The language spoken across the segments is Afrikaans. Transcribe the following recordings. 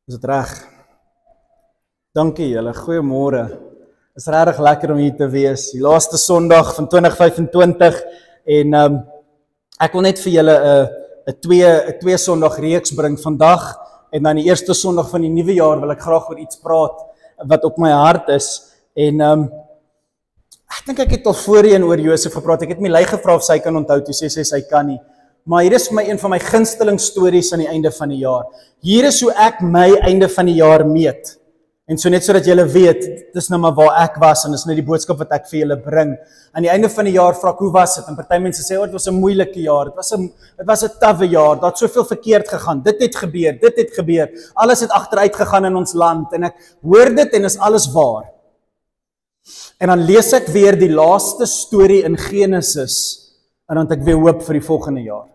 Is dit reg? Dankie julle, goeiemôre. Is regtig lekker om hier te wees. Die laaste Sondag van 2025 en ek wil net vir julle 'n twee Sondag reeks bring vandag en dan die eerste Sondag van die nuwe jaar wil ek graag oor iets praat wat op my hart is en ek dink ek het al voorheen oor Josef gepraat. Ek het my lei gevra of sy kan onthou, toe sê sy kan nie. Maar hier is vir my een van my gunsteling stories aan die einde van die jaar. Hier is hoe ek my einde van die jaar meet. En so net sodat julle weet, dis nou maar waar ek was en dis nou die boodskap wat ek vir julle bring. Aan die einde van die jaar vra ek, hoe was dit? En party mense sê, dit was 'n moeilike jaar, dit was 'n tawwe jaar, daar het soveel verkeerd gegaan, dit het gebeur, alles het agteruit gegaan in ons land en ek hoor dit en is alles waar. En dan lees ek weer die laaste storie in Genesis en dan het ek weer hoop vir die volgende jaar.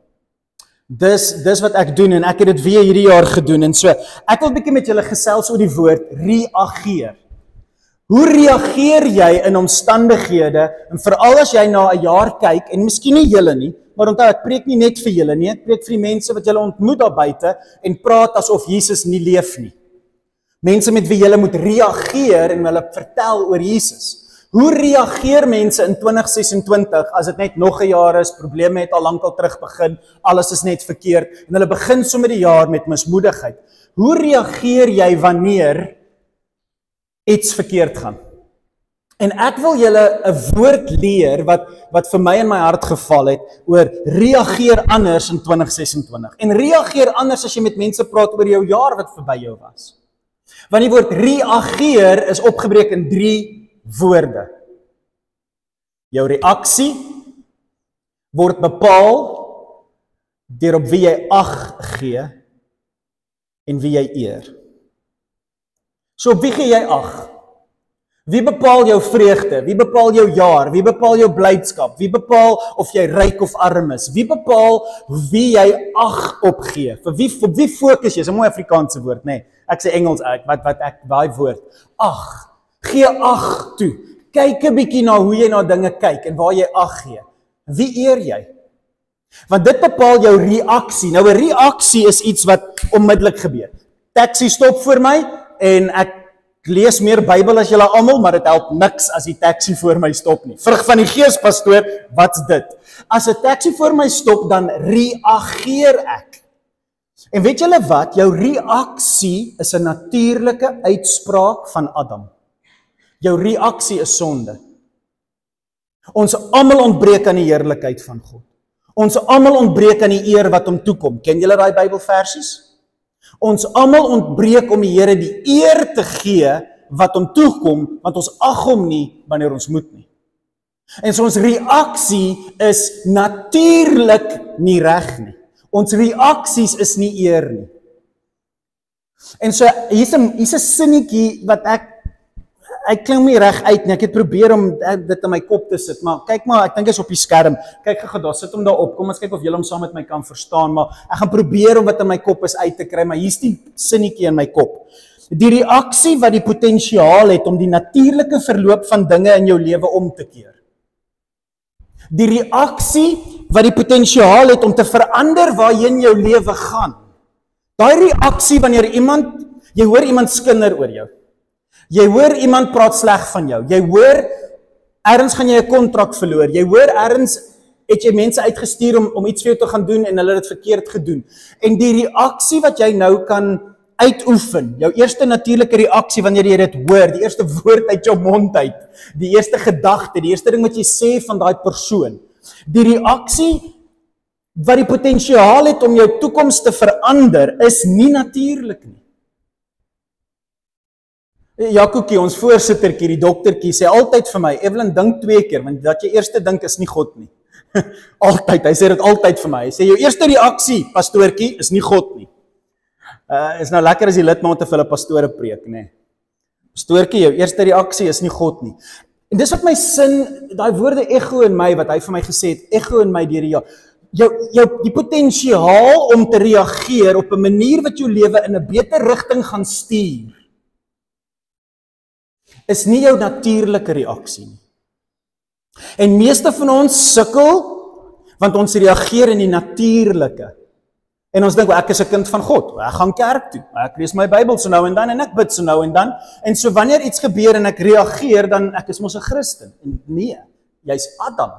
Dis wat ek doen en ek het dit weer hierdie jaar gedoen en so, ek wil 'n bietjie met julle gesels oor die woord reageer. Hoe reageer jy in omstandighede en veral as jy na 'n jaar kyk en miskien nie julle nie, maar onthou ek preek nie net vir julle nie, ek preek vir die mense wat julle ontmoet daar buite en praat asof Jesus nie leef nie. Mense met wie julle moet reageer en hulle vertel oor Jesus. Hoe reageer mense in 2026 as dit net nog 'n jaar is, probleme het al lankal terug begin, alles is net verkeerd en hulle begin sommer die jaar met mismoedigheid. Hoe reageer jy wanneer iets verkeerd gaan? En ek wil julle 'n woord leer wat vir my in my hart geval het oor reageer anders in 2026. En reageer anders as jy met mense praat oor jou jaar wat verby jou was. Want die woord reageer is opgebreek in 3 woorde. Jou reaksie word bepaal deur op wie jy ag gee en wie jy eer. So op wie gee jy ag? Wie bepaal jou vreugde? Wie bepaal jou jaar? Wie bepaal jou blydskap? Wie bepaal of jy ryk of arm is? Wie bepaal wie jy ag opgee? Vir wie fokus jy? Dis 'n mooi Afrikaanse woord, nê? Ek sê Engels uit, daai woord. Ag. Gee ag toe. Kyk 'n bietjie na hoe jy na dinge kyk en waar jy ag gee. Wie eer jy? Want dit bepaal jou reaksie. Nou 'n reaksie is iets wat onmiddellik gebeur. Taxi stop voor my en ek lees meer Bybel as julle almal, maar dit help niks as die taxi voor my stop nie. Vrug van die Gees, pastoor, wat's dit? As 'n taxi voor my stop, dan reageer ek. En weet julle wat? Jou reaksie is 'n natuurlike uitspraak van Adam. Jou reaksie is sonde. Ons almal ontbreek aan die heerlikheid van God. Ons almal ontbreek aan die eer wat hom toekom. Ken julle daai Bybelversies? Ons almal ontbreek om die Here die eer te gee wat hom toekom, want ons ag hom nie wanneer ons moet nie. En so ons reaksie is natuurlik nie reg nie. Ons reaksies is nie eer nie. En so hier's 'n sinnetjie wat ek klink nie reg uit nie. Ek het probeer om dit in my kop te sit, maar kyk maar, ek dink is op die skerm. Kyk gou, daar sit hom daar op. Kom ons kyk of julle hom saam met my kan verstaan, maar ek gaan probeer om wat in my kop is uit te kry, maar hier's die sinnetjie in my kop. Die reaksie wat die potensiaal het om die natuurlike verloop van dinge in jou lewe om te keer. Die reaksie wat die potensiaal het om te verander waarheen jou lewe gaan. Daai reaksie wanneer jy hoor iemand skinder oor jou. Jy hoor iemand praat sleg van jou. Jy hoor ergens gaan jy 'n kontrak verloor. Jy hoor ergens het jy mense uitgestuur om iets vir jou te gaan doen en hulle het dit verkeerd gedoen. En die reaksie wat jy nou kan uitoefen, jou eerste natuurlike reaksie wanneer jy dit hoor, die eerste woord uit jou mond uit, die eerste gedagte, die eerste ding wat jy sê van daai persoon. Die reaksie wat die potensiaal het om jou toekoms te verander is nie natuurlik nie. Jakobie, ons voorsittertjie, die doktertjie, sê altyd vir my, Evelyn, dink 2 keer, want dat jy eerste dink is nie God nie. Altyd, hy sê dit altyd vir my. Hy sê, jou eerste reaksie, pastoortjie, is nie God nie. Is nou lekker as die lidmate vir hulle pastore preek, nê. Pastoortjie, jou eerste reaksie is nie God nie. En dis wat my sin, daai woorde ego in my, wat hy vir my gesê het, ego in my deur die jaar. Die potensiaal om te reageer op 'n manier wat jou lewe in 'n beter rigting gaan stuur, is nie jou natuurlike reaksie nie. En meeste van ons sukkel, want ons reageer in die natuurlike. En ons dink, ek is 'n kind van God, ek gaan kerk toe, ek lees my Bybel so nou en dan, en ek bid so nou en dan, en so wanneer iets gebeur en ek reageer, dan ek is mos 'n Christen. En nee, jy's Adam.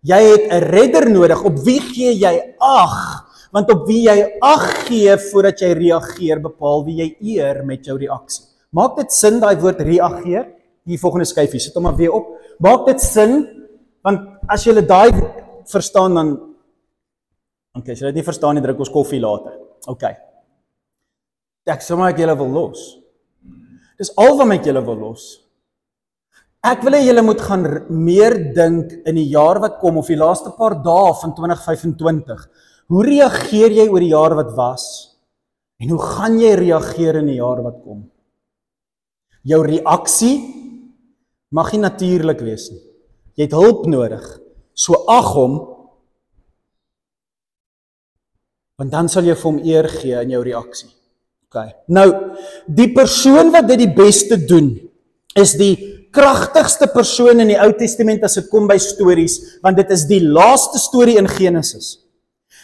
Jy het 'n redder nodig, op wie gee jy ag? Want op wie jy ag gee voordat jy reageer, bepaal wie jy eer met jou reaksie. Maak dit sin, daai woord reageer? Die volgende skyfie, sit hom maar weer op. Maak dit sin, want as jy daai verstaan, dan okay, as jy dit nie verstaan nie, druk ons koffie later. Okay. Ek sê maar ek julle wil los. Dis al wat ek julle wil los. Ek wil hê julle moet gaan meer dink in die jaar wat kom, of die laaste paar dae van 2025. Hoe reageer jy oor die jaar wat was? En hoe gaan jy reageer in die jaar wat kom? Jou reaksie mag nie natuurlik wees nie. Jy het hulp nodig. So ag hom, want dan sal jy vir hom eer gee in jou reaksie. Okay. Nou, die persoon wat dit die beste doen, is die kragtigste persoon in die Ou Testament as dit kom by stories, want dit is die laaste storie in Genesis.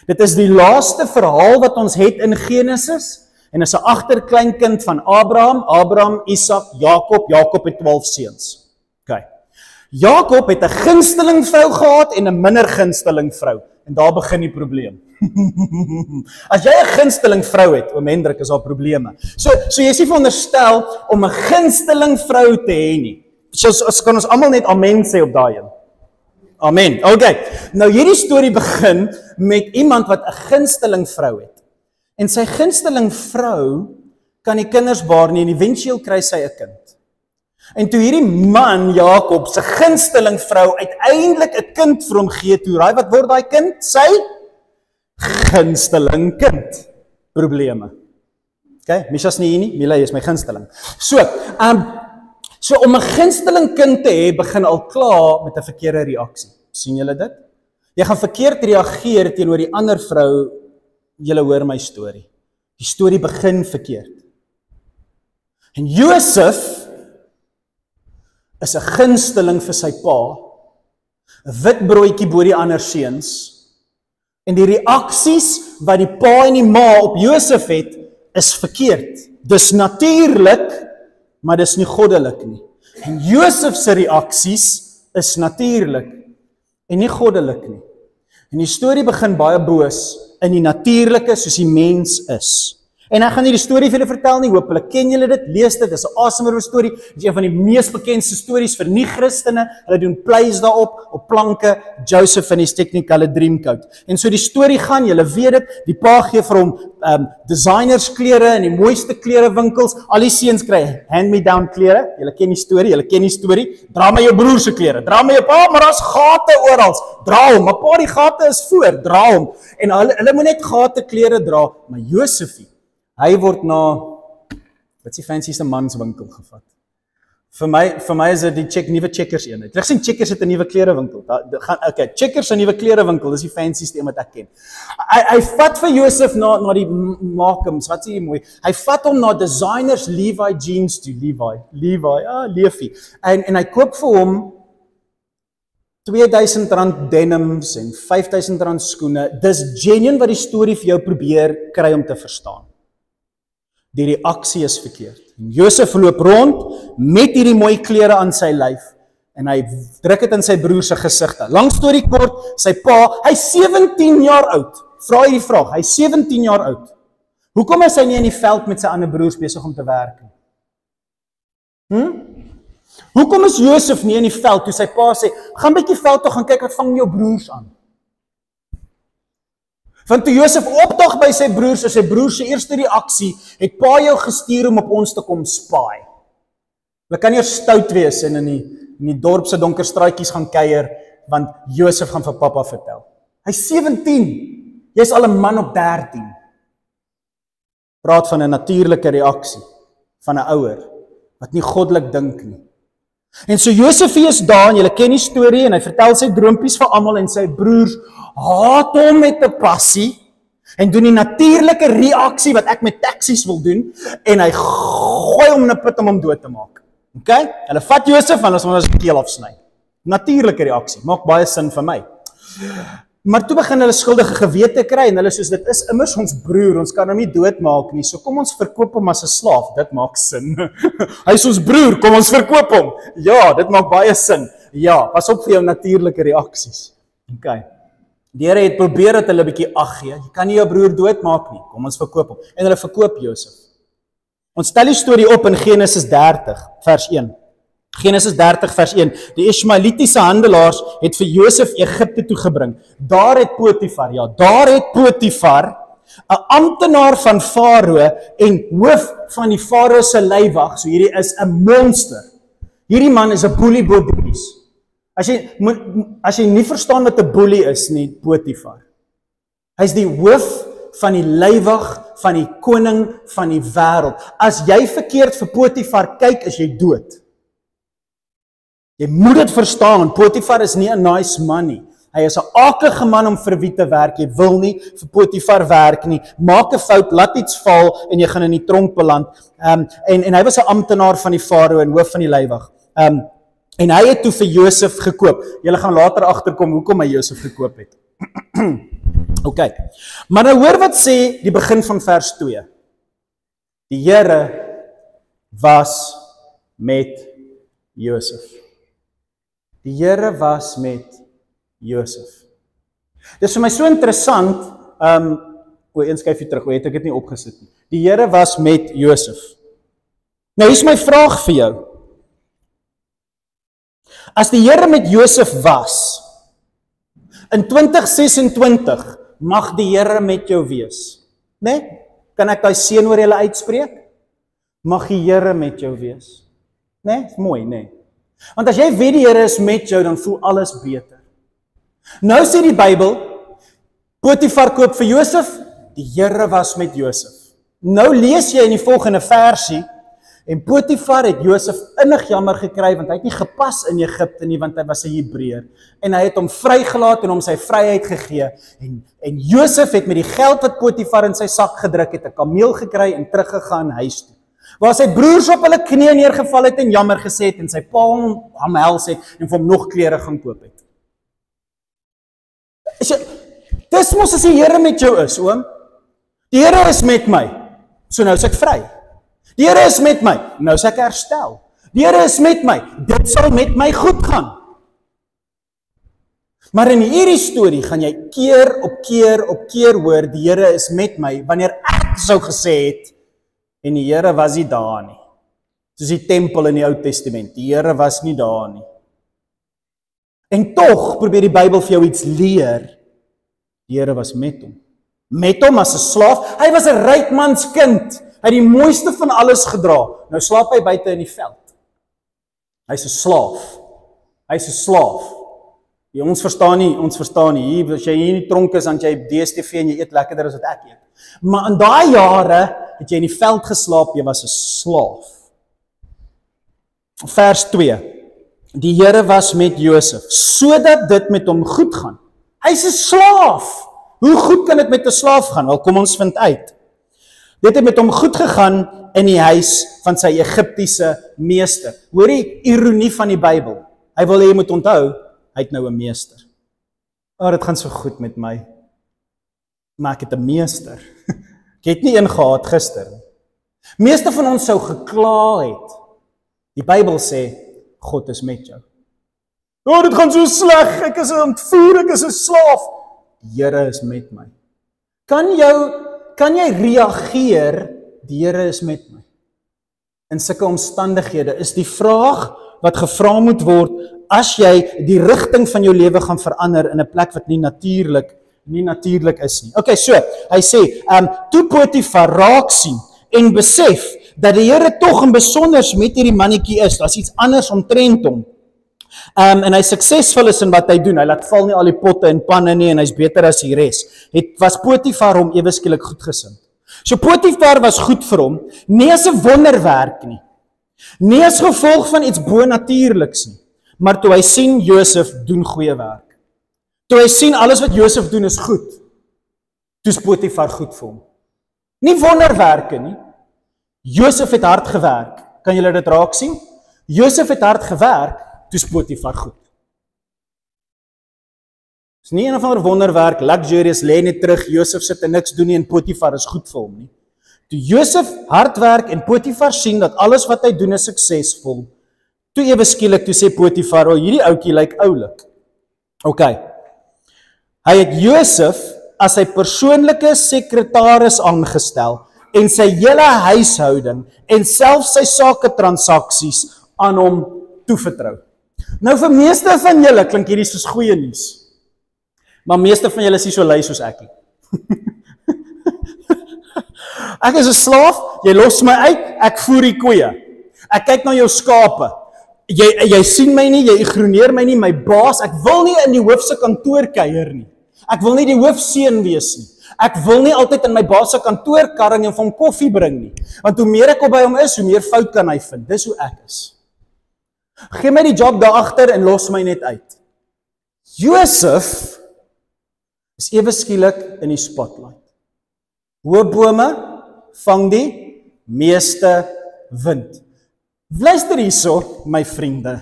Dit is die laaste verhaal wat ons het in Genesis, en is 'n agterkleinkind van Abraham, Isak, Jakob het 12 seuns. Okay. Jakob het 'n gunsteling vrou gehad en 'n minder gunsteling vrou, en daar begin die probleem. As jy 'n gunsteling vrou het, oom Hendrik, is daar probleme. So jy is nie veronderstel om 'n gunsteling vrou te hê nie. So kan ons almal net amen sê op daai een. Amen. Okay. Nou hierdie storie begin met iemand wat 'n gunsteling vrou het. En sy gunsteling vrou kan nie kinders baar nie, en éventueel kry sy 'n kind. En toe hierdie man, Jakob, sy gunsteling vrou uiteindelik 'n kind vir hom gee toe, raai wat word daai kind? Sy gunsteling kind. Probleme. Okay, Misha's nie hier nie, Mila is my gunsteling. So om 'n gunsteling kind te hê, begin al klaar met 'n verkeerde reaksie. Sien julle dit? Jy gaan verkeerd reageer teenoor die ander vrou. Julle hoor my storie. Die storie begin verkeerd. En Josef is 'n gunsteling vir sy pa. 'n Wit broodjie bo die ander seuns. En die reaksies wat die pa en die ma op Josef het, is verkeerd. Dis natuurlik, maar dis nie goddelik nie. En Josef se reaksies is natuurlik en nie goddelik nie. En die storie begin baie boos in die natuurlike soos die mens is. En ek gaan nie die storie vir julle vertel nie, hopelik ken julle dit, lees dit, dis 'n awesome storie, dit is een van die mees bekendste stories vir nie-Christene, hulle doen plays daarop, op planke, Joseph en his Technicolor Dreamcoat. En so die storie gaan, julle weet dit, die pa gee vir hom designers klere in die mooiste klerewinkels, al die seuns kry hand-me-down klere, julle ken die storie, dra my jou broer se klere, dra my jou pa, maar daar's gate oral, dra hom, maar pa die gate is voor, dra hom, en hulle moet net gate klere dra, maar Josefie, hy word na, wat is die fancyste manswinkel gevat. Vir my is dit die nuwe Checkers eenheid. Ek sien Checkers het 'n nuwe klerewinkel. Okay, Checkers se nuwe klerewinkel, dis die fancyste een wat ek ken. Hy vat vir Josef na die Markhams, wat sê jy mooi? Hy vat hom na designers Levi jeans toe, Levi, en hy koop vir hom R2000 denims en R5000 skoene. Dis genuine wat die storie vir jou probeer kry om te verstaan. Die reaksie is verkeerd. Josef loop rond met hierdie mooi klere aan sy lyf en hy druk dit in sy broer se gesigte. Lang storie kort, sy pa, hy's 17 jaar oud. Vra hierdie vraag, hy's 17 jaar oud. Hoekom is hy nie in die veld met sy ander broers besig om te werk nie? Hoekom is Josef nie in die veld toe sy pa sê, gaan bietjie veld toe gaan kyk wat vang jou broers aan? Want toe Josef opdag by sy broers, is sy broers se eerste reaksie, het pa jou gestuur om op ons te kom spaai. Hulle kan nie stout wees en in die dorp se donker straatjies gaan kuier, want Josef gaan vir pappa vertel. Hy's 17, jy's al 'n man op 13. Praat van 'n natuurlike reaksie van 'n ouer, wat nie goddelik dink nie. En so Josefie is daar, en julle ken die storie, en hy vertel sy droompies vir almal, en sy broers haat hom met 'n passie, en doen die natuurlike reaksie wat ek met taksies wil doen, en hy gooi hom in 'n put om hom dood te maak. Okay? Hulle vat Josef en hulle sal hom as keel afsny. Natuurlike reaksie, maak baie sin vir my. Maar toe begin hulle skuldige gewete kry en hulle soos dit is immers ons broer, ons kan hom nie doodmaak nie. So kom ons verkoop hom as 'n slaaf. Dit maak sin. Hy is ons broer, kom ons verkoop hom. Ja, dit maak baie sin. Ja, pas op vir jou natuurlike reaksies. Okay. Die Here het probeer dat hulle 'n bietjie ag gee. Jy kan nie jou broer doodmaak nie. Kom ons verkoop hom. En hulle verkoop Josef. Ons stel die storie op in Genesis 30 vers 1. Genesis 30 vers 1. Die Ismaelitiese handelaars het vir Josef Egipte toe gebring. Daar het Potifar, 'n amptenaar van Farao en hoof van die Farao se leiwag. So hierdie is 'n monster. Hierdie man is 'n boelie bo boelies. As jy nie verstaan wat 'n boelie is nie, Potifar. Hy's die hoof van die leiwag van die koning van die wêreld. As jy verkeerd vir Potifar kyk, is jy dood. Jy moet dit verstaan, Potifar is nie 'n nice man nie. Hy is 'n aaklige man om vir wie te werk. Jy wil nie vir Potifar werk nie. Maak 'n fout, laat iets val en jy gaan in die tronk beland. En hy was 'n amptenaar van die Farao en hoof van die leiwag. En hy het toe vir Josef gekoop. Julle gaan later agterkom hoekom hy Josef gekoop het. Okay. Maar nou hoor wat sê die begin van vers 2. Die Here was met Josef. Die Here was met Josef. Dis vir my so interessant, een skyfie terug, het ek dit nie opgesit nie. Die Here was met Josef. Nou hier is my vraag vir jou. As die Here met Josef was, in 2026 mag die Here met jou wees. Nee? Kan ek daai seën oor julle uitspreek? Mag die Here met jou wees. Nee? Mooi, nee. Want as jy weet die Here is met jou, dan voel alles beter. Nou sê die Bybel, Potifar koop vir Josef, die Here was met Josef. Nou lees jy in die volgende versie, en Potifar het Josef innig jammer gekry, want hy het nie gepas in Egipte nie, want hy was 'n Hebreër. En hy het hom vrygelaat en hom sy vryheid gegee. En Josef het met die geld wat Potifar in sy sak gedruk het, 'n kameel gekry en teruggegaan huis toe. Waar sy broers op hulle knieë neergeval het en jammer gesê het en sy pa hom omhels het en vir hom nog klere gaan koop het. Dis mos as die Here met jou is, oom. Die Here is met my, so nou is ek vry. Die Here is met my, nou is ek herstel. Die Here is met my, dit sal met my goed gaan. Maar in hierdie storie gaan jy keer op keer hoor, die Here is met my, wanneer ek sou gesê het, en die Here was nie daar nie. Soos die tempel in die Ou Testament, die Here was nie daar nie. En tog probeer die Bybel vir jou iets leer, die Here was met hom. Met hom as 'n slaaf, hy was 'n ryk mans kind, hy het die mooiste van alles gedra, nou slaap hy buite in die veld. Hy's 'n slaaf, hy's 'n slaaf. Ja, ons verstaan nie, hier, as jy hier in die tronk is, dan jy DStv en jy eet lekkerder as wat ek eet. Maar in daai jare, het jy in die veld geslaap, jy was 'n slaaf. Vers 2, die Here was met Josef, sodat dit met hom goed gaan. Hy's 'n slaaf. Hoe goed kan dit met 'n slaaf gaan? Wel, kom ons vind uit. Dit het met hom goed gegaan in die huis van sy Egiptiese meester. Hoor die ironie van die Bybel. Hy wil hê jy moet onthou, hy het nou 'n meester. Dit gaan so goed met my. Maar ek het 'n meester. Ek het nie een gehad gister. Meeste van ons sou gekla het. Die Bybel sê, God is met jou. Dit gaan so sleg, ek is ontvoer, ek is 'n slaaf. Die Here is met my. Kan jy reageer, die Here is met my? In sulke omstandighede is die vraag wat gevra moet word, as jy die rigting van jou lewe gaan verander in 'n plek wat nie natuurlik is nie. Okay, so, hy sê, toe Potifar raak sien en besef dat die Here tog en besonders met hierdie mannetjie is, daar's iets anders omtrent hom. En hy suksesvol is in wat hy doen, hy laat val nie al die potte en panne nie en hy's beter as die res. Was Potifar hom ewe skielik goedgesind. So Potifar was goed vir hom, nie as 'n wonderwerk nie, nie as gevolg van iets bonatuurliks nie, maar toe hy sien Josef doen goeie werk. Toe hy sien alles wat Josef doen is goed, toe is Potifar goed vir hom. Nie wonderwerke nie. Josef het hard gewerk. Kan julle dit raak sien? Josef het hard gewerk, toe is Potifar goed. Dis nie een of ander wonderwerk, luxurious, lê net terug, Josef sit en niks doen nie en Potifar is goed vir hom nie. Toe Josef hard werk en Potifar sien dat alles wat hy doen is suksesvol, toe ewe skielik toe sê Potifar, hierdie ouetjie lyk oulik. OK. Hy het Josef as sy persoonlike sekretaris aangestel en sy hele huishouding en selfs sy saketransaksies aan hom toevertrou. Nou vir meeste van julle klink hierdie soos goeie nuus. Maar meeste van julle is nie so lui soos ek nie. Ek is 'n slaaf, jy los my uit, ek voer die koeie. Ek kyk na jou skape. Jy sien my nie, jy ignoreer my nie, my baas, ek wil nie in die hoof se kantoor kuier nie. Ek wil nie die hoofseun wees nie. Ek wil nie altyd in my baas se kantoor karring en vir hom koffie bring nie. Want hoe meer ek op by hom is, hoe meer fout kan hy vind. Dis hoe ek is. Gee my die job daar agter en los my net uit. Josef is ewe skielik in die spotlight. Hoë bome vang die meeste wind. Luister hierso, my vriende.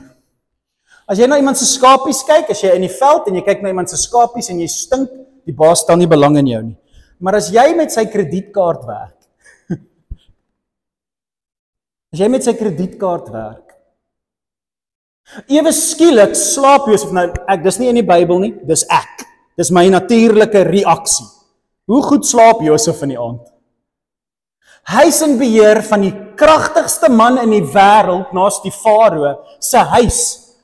As jy na iemand se skapies kyk, as jy in die veld en jy kyk na iemand se skapies en jy stink, die baas stel nie belang in jou nie. Maar as jy met sy kredietkaart werk, ewe skielik slaap Josef, nou dis nie in die Bybel nie, dis ek. Dis my natuurlike reaksie. Hoe goed slaap Josef in die aand? Hy is in beheer van die kragtigste man in die wêreld, naas die farao, se huis,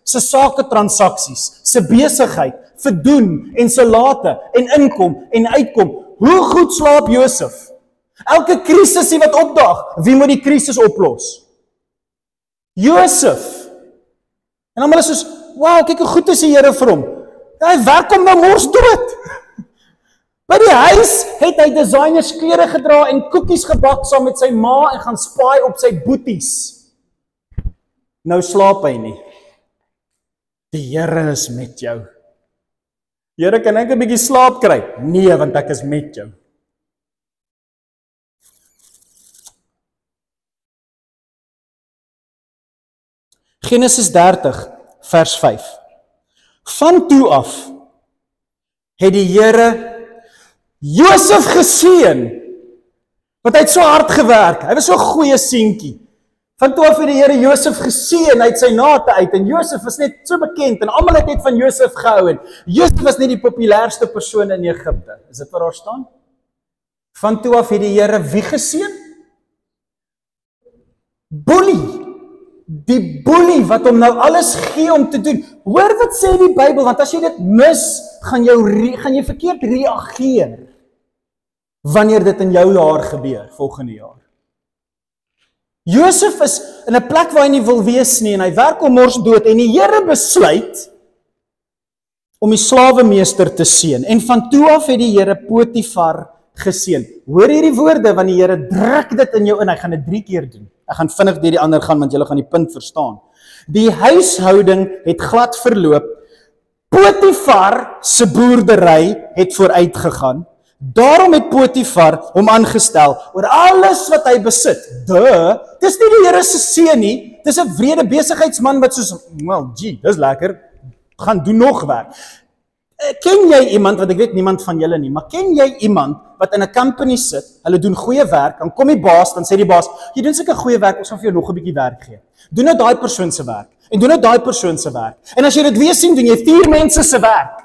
se saketransaksies, se besigheid, vir doen en salate en inkom en uitkom. Hoe goed slaap Josef? Elke krisisie wat opdaag, wie moet die krisis oplos? Josef. En almal is soos, wow, kyk hoe goed is die Here vir hom. Hy werk hom nou mors dood. By die huis het hy designers klere gedra en koekies gebak saam met sy ma en gaan spaai op sy boeties. Nou slaap hy nie. Die Here is met jou. Here, kan ek 'n bietjie slaap kry? Nee, want ek is met jou. Genesis 30 vers 5. Van toe af het die Here Josef geseën, want hy het so hard gewerk, hy was so 'n goeie seentjie. Van toe af het die Here Josef geseën uit sy nate uit, en Josef was net so bekend, en almal het net van Josef gehou, en Josef was net die populairste persoon in Egipte. Is dit wat daar staan? Van toe af het die Here wie geseën? Boelie. Die boelie wat hom nou alles gee om te doen. Hoor wat sê die Bybel, want as jy dit mis, gaan jy verkeerd reageer wanneer dit in jou jaar gebeur, volgende jaar. Josef is in 'n plek waar hy nie wil wees nie, en hy werk hom mors dood, en die Here besluit om die slawemeester te seën, en van toe af het die Here Potifar geseën. Hoor hierdie woorde, want die Here druk dit in jou in, hy gaan dit 3 keer doen. Ek gaan vinnig deur die ander gaan, want julle gaan die punt verstaan. Die huishouding het glad verloop, Potifar se boerdery het vooruit gegaan, daarom het Potifar hom aangestel oor alles wat hy besit. Dis nie die Here se seën nie, dis 'n wrede besigheidsman wat soos, well, dis lekker, gaan doen nog werk. Ken jy iemand, want ek weet niemand van julle nie, maar ken jy iemand wat in 'n company sit, hulle doen goeie werk, dan kom die baas, dan sê die baas, jy doen seker goeie werk, ons gaan vir jou nog 'n bietjie werk gee. Doen nou daai persoon se werk, en doen nou daai persoon se werk. En as jy dit weer sien, doen jy 4 mense se werk.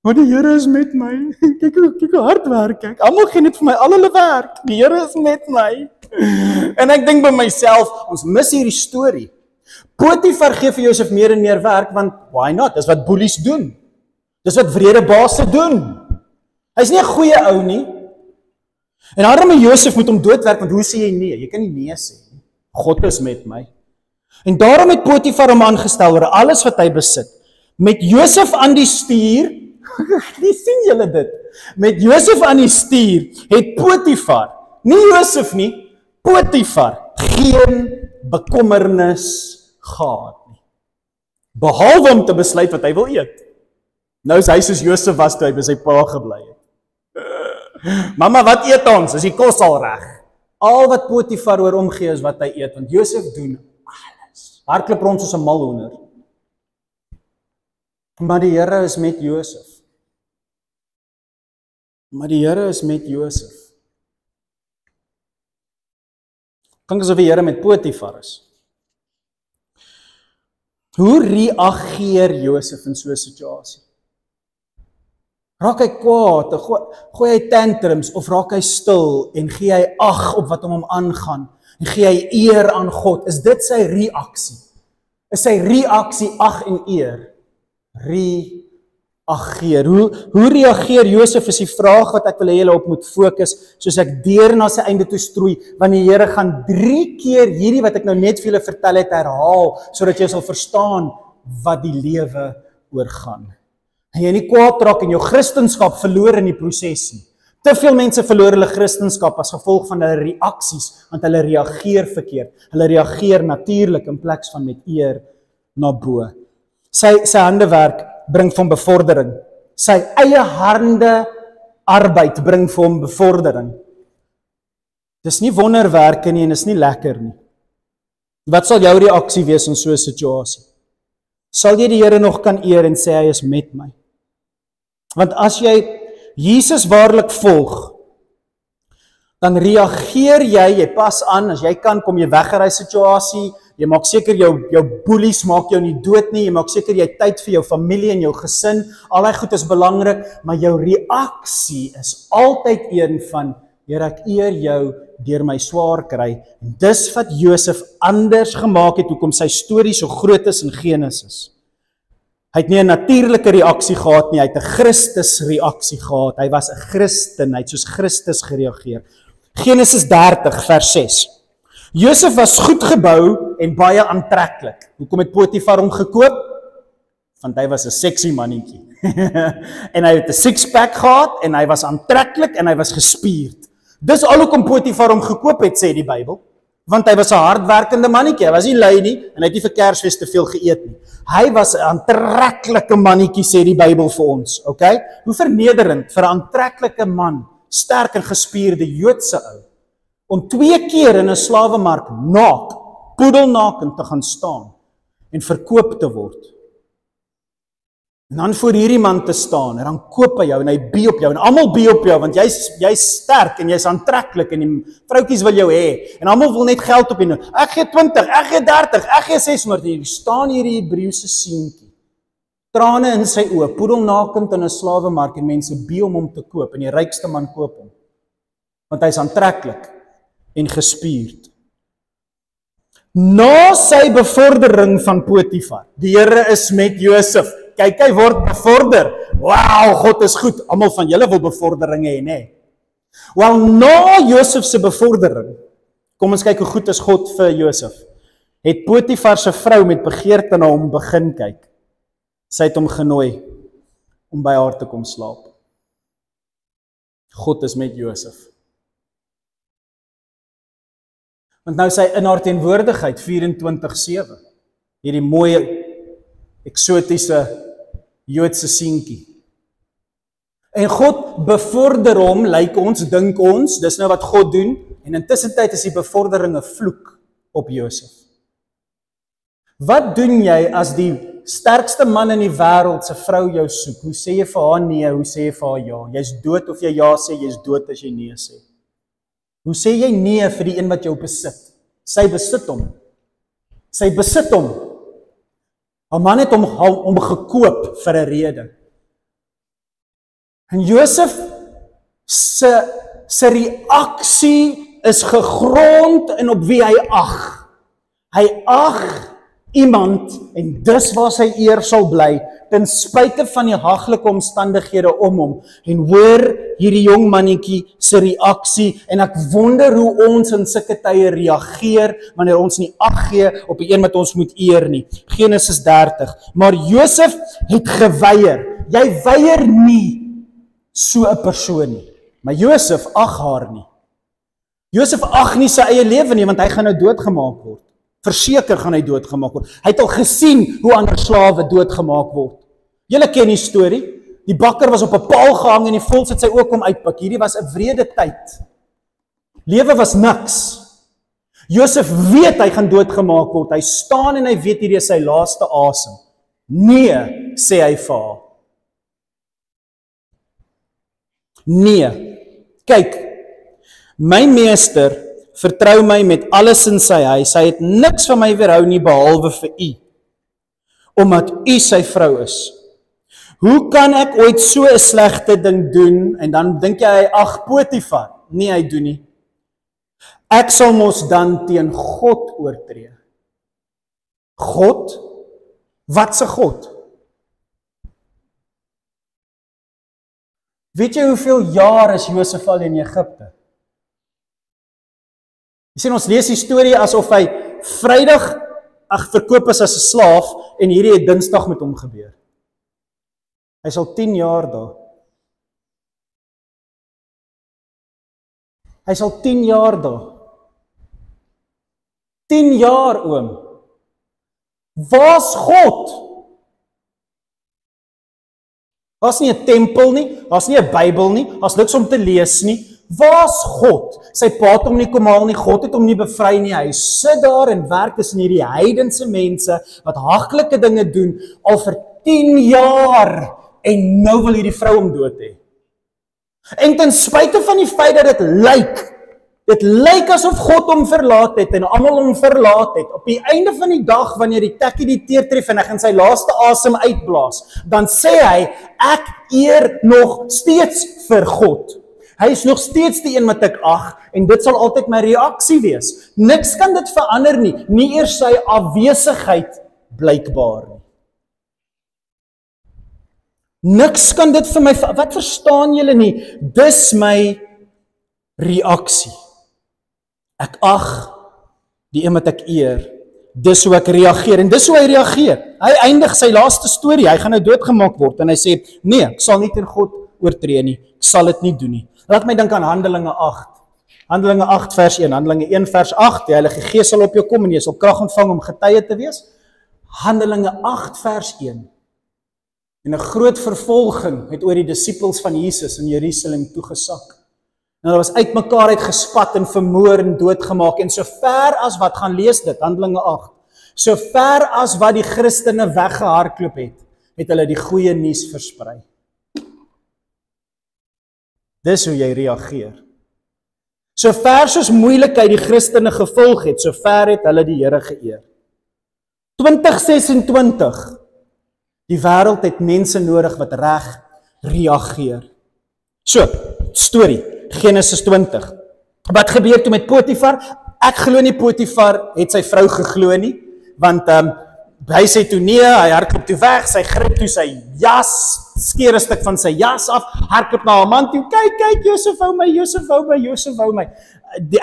Maar die Here is met my. Kyk hoe hard werk ek. Almal gee net vir my al hulle werk. Die Here is met my. En ek dink by myself, ons mis hierdie storie. Potifar gee vir Josef meer en meer werk, want why not? Dis wat boelies doen. Dis wat wrede baase doen. Hy's nie 'n goeie ou nie. En arme Josef moet hom doodwerk, want hoe sê jy nee? Jy kan nie nee sê nie. God is met my. En daarom het Potifar hom aangestel oor alles wat hy besit. Met Josef aan die stuur, wie sien julle dit? Met Josef aan die stuur het Potifar, nie Josef nie, Potifar, geen bekommernis gehad nie. Behalwe om te besluit wat hy wil eet. Nou is hy soos Josef was toe hy by sy pa gebly het. Mama, wat eet ons? Is die kos al reg? Al wat Potifar oor omgee is wat hy eet, want Josef doen alles. Hardloop rond soos 'n malhonder. Maar die Here is met Josef. Maar die Here is met Josef. Klink asof die Here met Potifar is. Hoe reageer Josef in so 'n situasie? Raak hy kwaad, gooi hy tantrums, of raak hy stil en gee hy ag op wat hom aangaan, en gee hy eer aan God? Is dit sy reaksie? Is sy reaksie ag en eer? Reageer. Hoe reageer Josef is die vraag wat ek wil hê julle op moet fokus, soos ek deur na sy einde toe stroei, want die Here gaan 3 keer hierdie wat ek nou net vir julle vertel het herhaal, sodat jy sal verstaan wat die lewe oorgaan. En jy nie kwaad raak en jou Christenskap verloor in die proses nie. Te veel mense verloor hulle Christenskap as gevolg van hulle reaksies, want hulle reageer verkeerd. Hulle reageer natuurlik in plaas van met eer na bo. Sy handewerk bring vir hom bevordering. Sy eie hande arbeid bring vir hom bevordering. Dis nie wonderwerke nie en is nie lekker nie. Wat sal jou reaksie wees in so 'n situasie? Sal jy die Here nog kan eer en sê hy is met my? Want as jy Jesus waarlik volg, dan reageer jy pas aan, as jy kan, kom jy weg uit die situasie, jy maak seker jou boelies maak jou nie dood nie, jy maak seker jy tyd vir jou familie en jou gesin, al die goed is belangrik, maar jou reaksie is altyd een van, Here, ek eer jou deur my swaar kry, en dis wat Josef anders gemaak het, hoekom sy storie so groot is in Genesis. Hy het nie 'n natuurlike reaksie gehad nie, hy het 'n Christus reaksie gehad, hy was 'n Christen, hy het soos Christus gereageer. Genesis 30 vers 6. Josef was goed gebou en baie aantreklik. Hoekom het Potifar hom gekoop? Want hy was 'n sexy mannetjie. En hy het 'n six-pack gehad en hy was aantreklik en hy was gespierd. Dis al hoekom Potifar hom gekoop het, sê die Bybel. Want hy was 'n hardwerkende mannetjie, hy was nie lui nie en hy het nie vir Kersfees te veel geëet nie. Hy was 'n aantreklike mannetjie, sê die Bybel vir ons, okay? Hoe vernederend vir 'n aantreklike man, sterk en gespierde Joodse ou, om 2 keer in 'n slawemark naak, poedelnaken te gaan staan en verkoop te word. En dan voor hierdie man te staan, en dan koop hy jou, en hy bie op jou, en almal bie op jou, want jy's sterk, en jy's aantreklik, en die vroukies wil jou hê, en almal wil net geld op jou. Ek gee 20, ek gee 30, ek gee 600, en hier staan hierdie Hebreëse seentjie, trane in sy oë, poedelnakend in 'n slawemark, en mense bie om te koop, en die rykste man koop hom, want hy's aantreklik en gespierd. Na sy bevordering van Potifar, die Here is met Josef. Kyk, hy word bevorder. Wow, God is goed. Almal van julle wil bevordering hê, nê? Wel, na Josef se bevordering, kom ons kyk hoe goed is God vir Josef. Het Potifar se vrou met begeerte na hom begin kyk. Sy het hom genooi om by haar te kom slaap. God is met Josef. Want nou sy in haar teenwoordigheid 24/7, hierdie mooi eksotiese Joodse seentjie. En God bevorder hom, lyk ons, dink ons, dis nou wat God doen, en intussen tyd is die bevordering 'n vloek op Josef. Wat doen jy as die sterkste man in die wêreld se vrou jou soek? Hoe sê jy vir haar nee, hoe sê jy vir haar ja? Jy's dood of jy ja sê, jy's dood as jy nee sê. Hoe sê jy nee vir die een wat jou besit? Sy besit hom. Sy besit hom. 'n man het hom gekoop vir 'n rede. En Josef se reaksie is gegrond in op wie hy ag. Hy ag iemand en dis waar sy eer sal bly, ten spyte van die haglike omstandighede om hom. En hoor hierdie jong mannetjie se reaksie, en ek wonder hoe ons in sulke tye reageer, wanneer ons nie ag gee op die een wat ons moet eer nie. Genesis 30. Maar Josef het geweier. Jy weier nie so 'n persoon nie. Maar Josef ag haar nie. Josef ag nie sy eie lewe nie, want hy gaan nou doodgemaak word. Verseker gaan hy doodgemaak word. Hy het al gesien hoe ander slawe doodgemaak word. Julle ken die storie. Die bakker was op 'n paal gehang en die voëls het sy oë kom uitpik. Hierdie was 'n wrede tyd. Lewe was niks. Josef weet hy gaan doodgemaak word. Hy staan en hy weet hierdie is sy laaste asem. Nee, sê hy vir haar. Nee, kyk, my meester vertrou my met alles in sy huis. Hy het niks van my weerhou nie behalwe vir u, omdat u sy vrou is. Hoe kan ek ooit so 'n slegte ding doen? En dan dink jy, ag, Potifar. Nee, hy doen nie. Ek sal mos dan teen God oortree. God? Wat se God? Weet jy hoeveel jaar is Josef al in Egipte? Jy sien, ons lees die storie asof hy Vrydag verkoop is as 'n slaaf en hierdie het Dinsdag met hom gebeur. Hy is al 10 jaar daar. Hy is al 10 jaar daar. 10 jaar, oom. Waar's God? Daar's nie 'n tempel nie, daar's nie 'n Bybel nie, daar's niks om te lees nie. Waar's God? Sy pa het hom nie kom haal nie, God het hom nie bevry nie. Hy sit daar en werk tussen hierdie heidense mense wat haglike dinge doen al vir 10 jaar en nou wil hierdie vrou hom dood hê. En ten spyte van die feit dat dit lyk asof God hom verlaat het en almal hom verlaat het, op die einde van die dag wanneer die tekkie die teer tref en hy gaan sy laaste asem uitblaas, dan sê hy, ek eer nog steeds vir God. Hy is nog steeds die een wat ek ag, en dit sal altyd my reaksie wees. Niks kan dit verander nie, nie eers sy afwesigheid blykbaar nie. Niks kan dit vir my, wat verstaan julle nie? Dis my reaksie. Ek ag die een wat ek eer, dis hoe ek reageer, en dis hoe hy reageer. Hy eindig sy laaste storie, hy gaan nou doodgemaak word, en hy sê, nee, ek sal nie teen God oortree nie, ek sal dit nie doen nie. Laat my dink aan Handelinge 8. Handelinge 8 vers 1, Handelinge 1 vers 8, die Heilige Gees sal op jou kom en jy sal krag ontvang om getuie te wees. Handelinge 8 vers 1. En 'n groot vervolging het oor die disippels van Jesus in Jerusalem toegesak. En hulle was uitmekaar uitgespat en vermoor en doodgemaak. En so ver as wat, gaan lees dit, Handelinge 8. So ver as wat die Christene weggehardloop het hulle die goeie nuus versprei. Dis hoe jy reageer. So ver soos moeilikheid die Christene gevolg het, so ver het hulle die Here geëer. 2026. Die wêreld het mense nodig wat reg reageer. So, storie, Genesis 20. Wat gebeur toe met Potifar? Ek glo nie Potifar het sy vrou geglo nie, want hy sê toe nee, hy hardloop toe weg, sy gryp toe sy jas, skeer 'n stuk van sy jas af, hardloop na haar man toe, kyk, Josef hou my.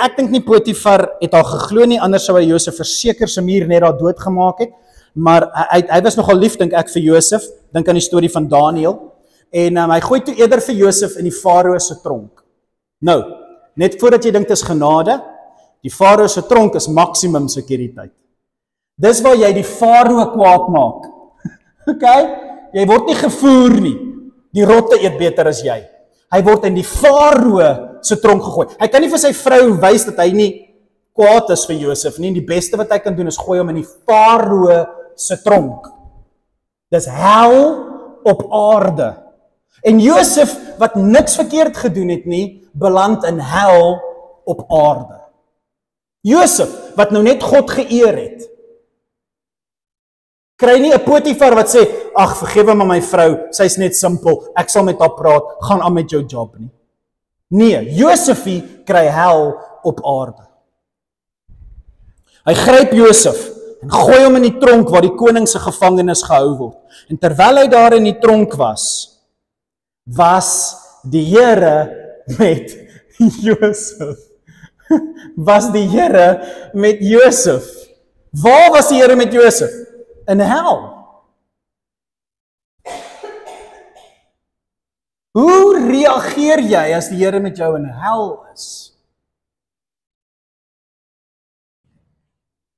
Ek dink nie Potifar het haar geglo nie, anders sou hy Josef verseker se muur net daar doodgemaak het, maar hy was nogal lief, dink ek, vir Josef, dink aan die storie van Daniël, en hy gooi toe eerder vir Josef in die Farao se tronk. Nou, net voordat jy dink dit is genade, die Farao se tronk is maksimum sekuriteit. Dis waar jy die Farao kwaad maak. Okay? Jy word nie gevoer nie. Die rotte eet beter as jy. Hy word in die Farao se tronk gegooi. Hy kan nie vir sy vrou wys dat hy nie kwaad is vir Josef nie. Die beste wat hy kan doen is gooi hom in die Farao se tronk. Dis hel op aarde. En Josef, wat niks verkeerd gedoen het nie, beland in hel op aarde. Josef, wat nou net God geëer het, kry nie 'n Potifar wat sê, ag, vergewe my vrou, sy's net simpel, ek sal met haar praat, gaan aan met jou job nie. Nee, Josefie kry hel op aarde. Hy gryp Josef en gooi hom in die tronk waar die koning se gevangenes gehou word. En terwyl hy daar in die tronk was die Here met Josef. Was die Here met Josef. Waar was die Here met Josef? In hel. Hoe reageer jy as die Here met jou in hel is?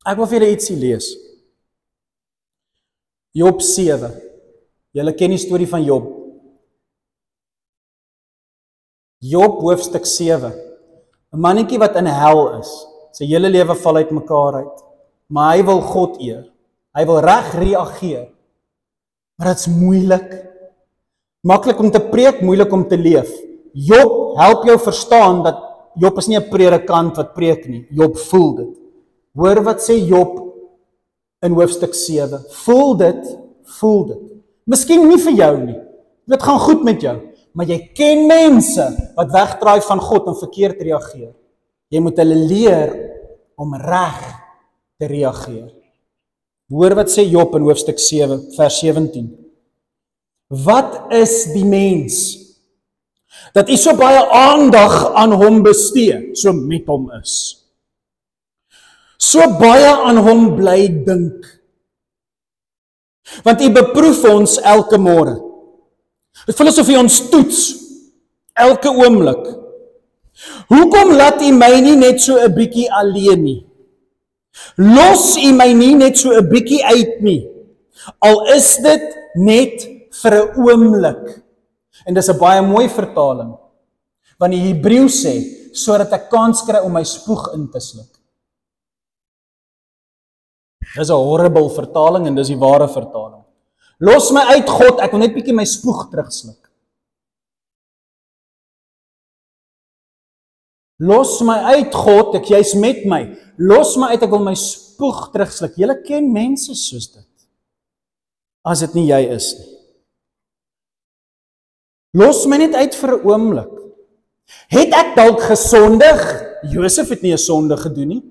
Ek wil vir julle ietsie lees. Job 7. Julle ken die storie van Job. Job hoofstuk 7. 'n Mannetjie wat in hel is. Sy hele lewe val uit mekaar uit. Maar hy wil God eer. Hy wil reg reageer. Maar dit's moeilik. Maklik om te preek, moeilik om te leef. Job help jou verstaan dat Job is nie 'n predikant wat preek nie. Job voel dit. Hoor wat sê Job in hoofstuk 7. Voel dit. Miskien nie vir jou nie. Dit gaan goed met jou, maar jy ken mense wat wegdraai van God en verkeerd reageer. Jy moet hulle leer om reg te reageer. Hoor wat sê Job in hoofstuk 7 vers 17. Wat is die mens dat u so baie aandag aan hom bestee, so met hom is? So baie aan hom bly dink. Want u beproef ons elke môre. Dit voel asof u ons toets elke oomblik. Hoekom laat u my nie net so 'n bietjie alleen nie? Los u my nie net so 'n bietjie uit nie. Al is dit net vir 'n oomblik. En dis 'n baie mooi vertaling. Want die Hebreë sê sodat ek kans kry om my spoeg in te sluk. Dis 'n horrible vertaling en dis die ware vertaling. Los my uit God, ek wil net bietjie my spoeg terugsluk. Los my uit God, jy's met my. Los my uit, ek wil my spoeg terugsluk. Julle ken mense soos dit. As dit nie jy is nie. Los my net uit vir 'n oomblik. Het ek dalk gesondig? Josef het nie 'n sonde gedoen nie.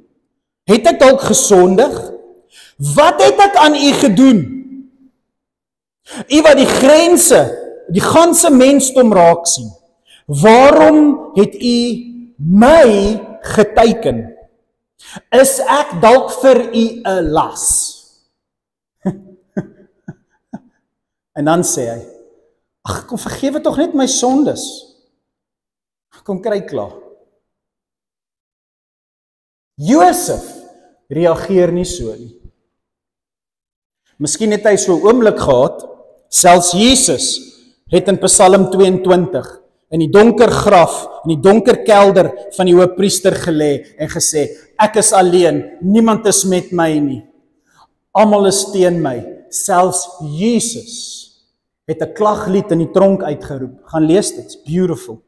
Het ek dalk gesondig? Wat het ek aan u gedoen? U wat die grense, die ganse mensdom raak sien. Waarom het u my geteken? Is ek dalk vir u 'n las? En dan sê hy, ag, kom vergewe tog net my sondes. Kom kry klaar. Josef reageer nie so nie. Miskien het hy so 'n oomblik gehad, selfs Jesus het in Psalm 22 in die donker graf, in die donker kelder van die hoëpriester gelê en gesê, ek is alleen, niemand is met my nie. Almal is teen my. Selfs Jesus het 'n klaglied in die tronk uitgeroep. Gaan lees dit, it's beautiful.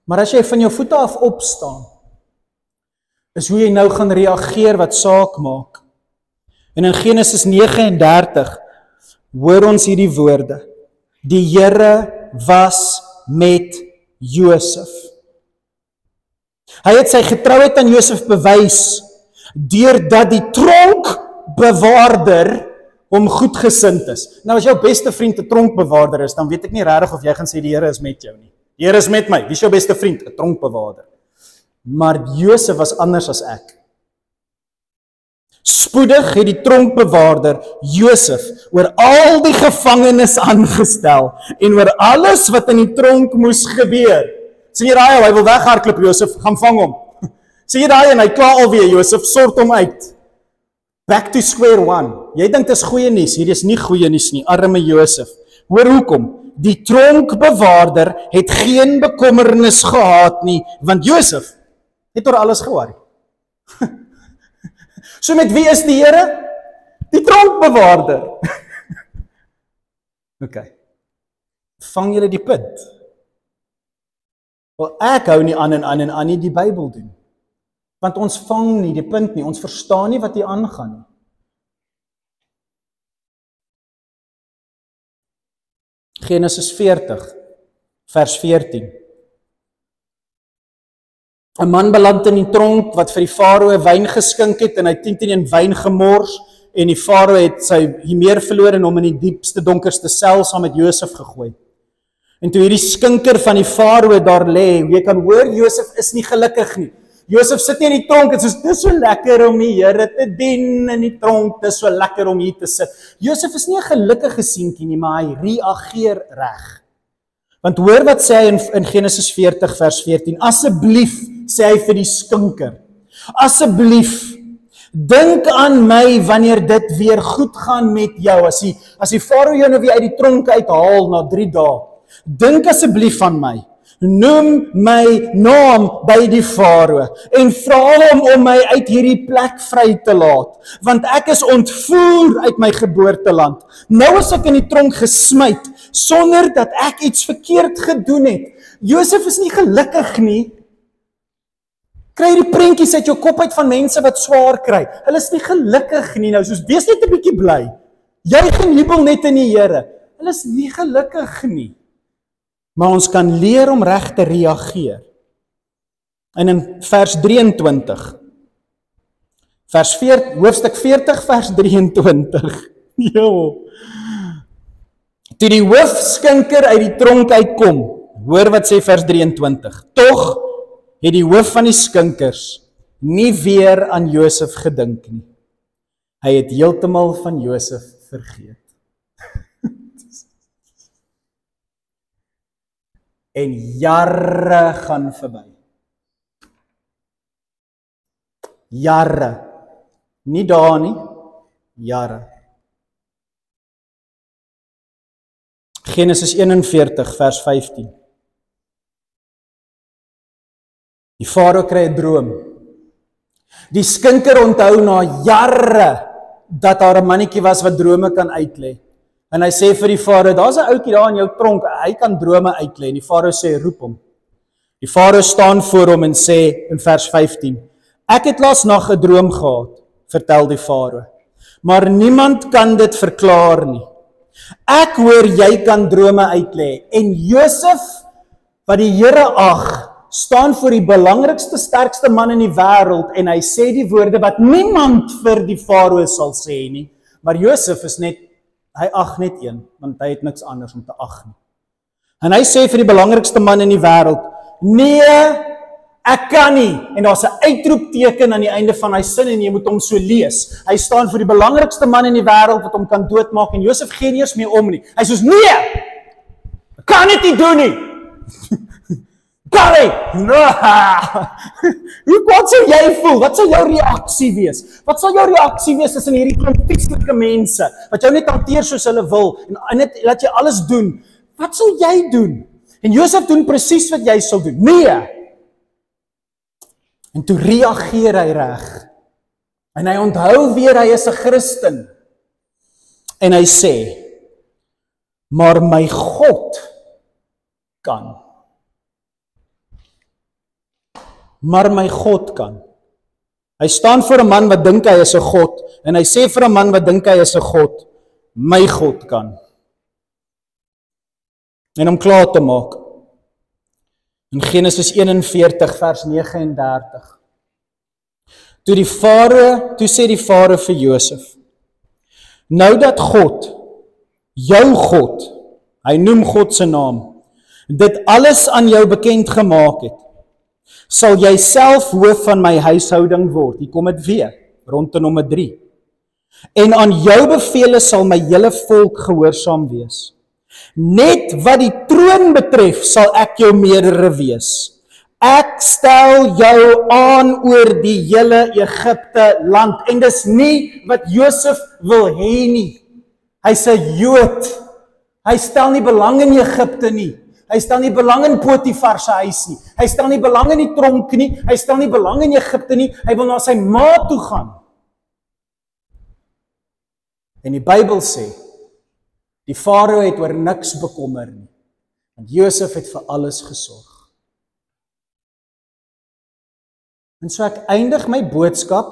Maar as jy van jou voete af opstaan, is hoe jy nou gaan reageer wat saak maak. En in Genesis 39 hoor ons hierdie woorde. Die Here was met Josef. Hy het sy getrouheid aan Josef bewys deurdat die tronkbewaarder hom goedgesind is. Nou as jou beste vriend 'n tronkbewaarder is, dan weet ek nie regtig of jy gaan sê die Here is met jou nie. Die Here is met my. Wie is jou beste vriend? 'n Tronkbewaarder. Maar Josef was anders as ek. Spoedig het die tronkbewaarder Josef oor al die gevangenes aangestel en oor alles wat in die tronk moes gebeur. Sien jy daai, hy wil weghardloop, Josef, gaan vang hom. Sien jy daai en hy kla alweer, Josef, sort hom uit. Back to square one. Jy dink dit is goeie nuus, hier is nie goeie nuus nie, arme Josef. Hoor hoekom? Die tronkbewaarder het geen bekommernis gehad nie, want Josef het oor alles ge-worry. So met wie is die Here? Die tronkbewaarder. Okay. Vang julle die punt? Wel, ek hou nie aan en aan nie die Bybel doen. Want ons vang nie die punt nie, ons verstaan nie wat hier aangaan nie. Genesis 40, vers 14. 'n Man beland in die tronk wat vir die farao wyn geskink het en hy het teen wyn gemors en die farao het sy meer verloor en hom in die diepste donkerste sel saam met Josef gegooi. En toe hierdie skinker van die farao daar lê, jy kan hoor Josef is nie gelukkig nie. Josef sit nie in die tronk en sê dis so lekker om die Here te dien in die tronk, dis so lekker om hier te sit. Josef is nie 'n gelukkige seentjie nie, maar hy reageer reg. Want hoor wat sê hy in Genesis 40 vers 14. Asseblief, sê hy vir die skinker. Asseblief, dink aan my wanneer dit weer goed gaan met jou. As die farao jou nou weer uit die tronk uithaal na 3 dae. Dink asseblief aan my. Noem my naam by die Farao en vra hom om my uit hierdie plek vry te laat, want ek is ontvoer uit my geboorteland. Nou is ek in die tronk gesmyd, sonder dat ek iets verkeerd gedoen het. Josef is nie gelukkig nie. Kry die prentjies uit jou kop uit van mense wat swaar kry. Hulle is nie gelukkig nie nou, soos wees net 'n bietjie bly. Juig en jubel net in die Here. Hulle is nie gelukkig nie. Maar ons kan leer om reg te reageer. En in vers 23, hoofstuk 40, vers 23, toe die hoofskinker uit die tronk uitkom, hoor wat sê vers 23, tog het die hoof van die skinkers nie weer aan Josef gedink nie. Hy het heeltemal van Josef vergeet. En jare gaan verby. Jare. Nie dae nie, jare. Genesis 41 vers 15. Die Farao kry 'n droom. Die skinker onthou na jare dat daar 'n mannetjie was wat drome kan uitlê. En hy sê vir die Farao, daar's 'n ouetjie daar in jou tronk, hy kan drome uitlê. En die Farao sê, roep hom. Die Farao staan voor hom en sê in vers 15, ek het laas nag 'n droom gehad, vertel die Farao. Maar niemand kan dit verklaar nie. Ek hoor jy kan drome uitlê. En Josef, wat die Here ag, staan voor die belangrikste, sterkste man in die wêreld en hy sê die woorde wat niemand vir die Farao sal sê nie. Maar Josef is net, hy ag net een, want hy het niks anders om te ag nie. En hy sê vir die belangrikste man in die wêreld, nee, ek kan nie. En daar's 'n uitroepteken aan die einde van hy sin en jy moet hom so lees. Hy staan vir die belangrikste man in die wêreld wat hom kan doodmaak en Josef gee nie eens meer om nie. Hy sê, nee, ek kan dit nie doen nie. Kan nie. No. Wat sou jy voel? Wat sou jou reaksie wees? Wat sal jou reaksie wees tussen hierdie konfliktelike mense wat jou net hanteer soos hulle wil en net laat jy alles doen? Wat sal jy doen? En Josef doen presies wat jy sal doen. Nee. En toe reageer hy reg. En hy onthou weer hy is 'n Christen. En hy sê, maar my God kan. Maar my God kan. Hy staan voor 'n man wat dink hy is 'n God en hy sê vir 'n man wat dink hy is 'n God, my God kan. En om klaar te maak, in Genesis 41 vers 39, toe sê die Farao vir Josef, nou dat God, jou God, hy noem God se naam, dit alles aan jou bekend gemaak het, sal jy self hoof van my huishouding word. Hier kom dit weer, rond in nommer 3. En aan jou bevele sal my hele volk gehoorsaam wees. Net wat die troon betref, sal ek jou meerdere wees. Ek stel jou aan oor die hele Egipte land. En dis nie wat Josef wil hê nie. Hy's 'n Jood. Hy stel nie belang in Egipte nie. Hy stel nie belang in Potifar se huis nie. Hy stel nie belang in die tronk nie. Hy stel nie belang in Egipte nie. Hy wil na sy ma toe gaan. En die Bybel sê, die Farao het oor niks bekommer nie. Want Josef het vir alles gesorg. En so ek eindig my boodskap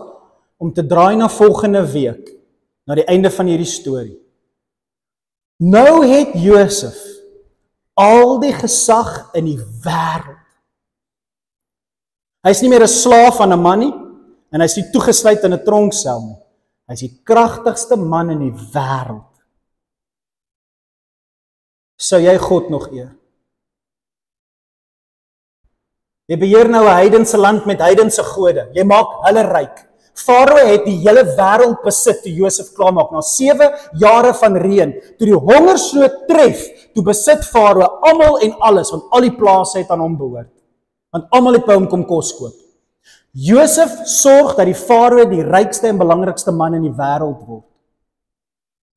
om te draai na volgende week, na die einde van hierdie storie. Nou het Josef al die gesag in die wêreld. Hy is nie meer 'n slaaf van 'n man nie, en hy is nie toegesluit in 'n tronksel nie. Hy is die kragtigste man in die wêreld. Sou jy God nog eer? Jy beheer nou 'n heidense land met heidense gode. Jy maak hulle ryk. Farao het die hele wêreld besit toe Josef klaarmaak. Na 7 jare van reën, toe die hongersnood tref, toe besit Farao almal en alles, want al die plase het aan hom behoort. Want almal het by hom kom kos koop. Josef sorg dat die Farao die rykste en belangrikste man in die wêreld word.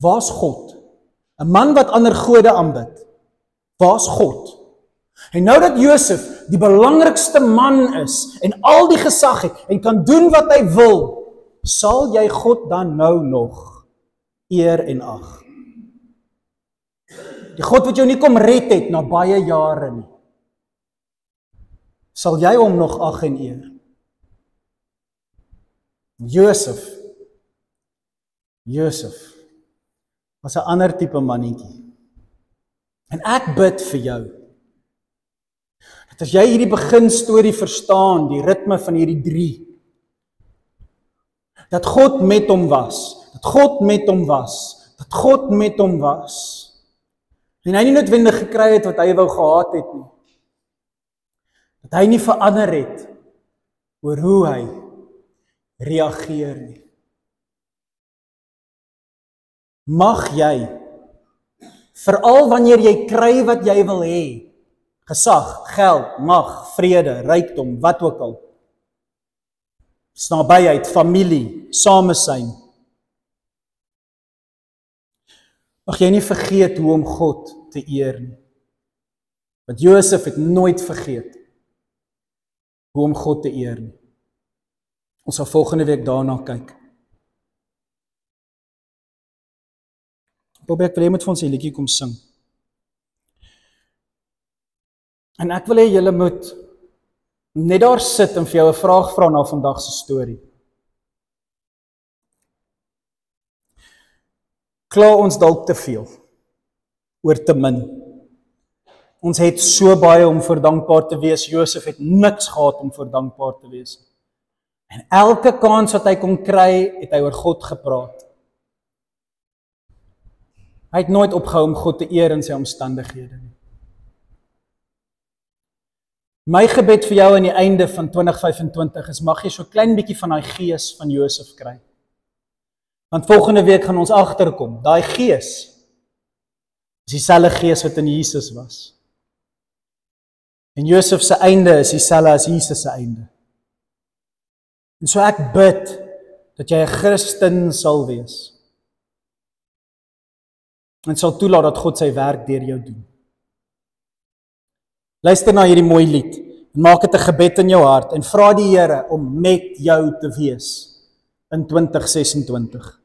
Waar's God? 'n man wat ander gode aanbid. Waar's God? En nou dat Josef die belangrikste man is en al die gesag het en kan doen wat hy wil, sal jy God dan nou nog eer en ag? Die God wat jou nie kom red het na baie jare nie, sal jy hom nog ag en eer? Josef was 'n ander tipe mannetjie. En ek bid vir jou, dat as jy hierdie beginstorie verstaan, die ritme van hierdie 3, dat God met hom was, dat God met hom was, dat God met hom was, en hy nie noodwendig gekry het wat hy wou gehad het nie, dat hy nie verander het oor hoe hy reageer nie. Mag jy, veral wanneer jy kry wat jy wil hê, gesag, geld, mag, vrede, rykdom, wat ook al, nabyheid, familie, samesyn, mag jy nie vergeet hoe om God te eer nie. Want Josef het nooit vergeet hoe om God te eer nie. Ons sal volgende week daarna kyk. Bobby, ek wil hê jy moet vir ons 'n liedjie kom sing. En ek wil hê julle moet net daar sit en vir jou 'n vraag vra na vandag se storie. Kla ons dalk te veel oor te min? Ons het so baie om voor dankbaar te wees. Josef het niks gehad om voor dankbaar te wees. En elke kans wat hy kon kry, het hy oor God gepraat. Hy het nooit opgehou om God te eer in sy omstandighede nie. My gebed vir jou aan die einde van 2025 is, mag jy so klein bietjie van daai gees van Josef kry. Want volgende week gaan ons agterkom, daai gees is dieselfde gees wat in Jesus was. En Josef se einde is dieselfde as Jesus se einde. En so ek bid dat jy 'n Christen sal wees. En sal toelaat dat God sy werk deur jou doen. Luister na hierdie mooi lied en maak dit 'n gebed in jou hart en vra die Here om met jou te wees in 2026.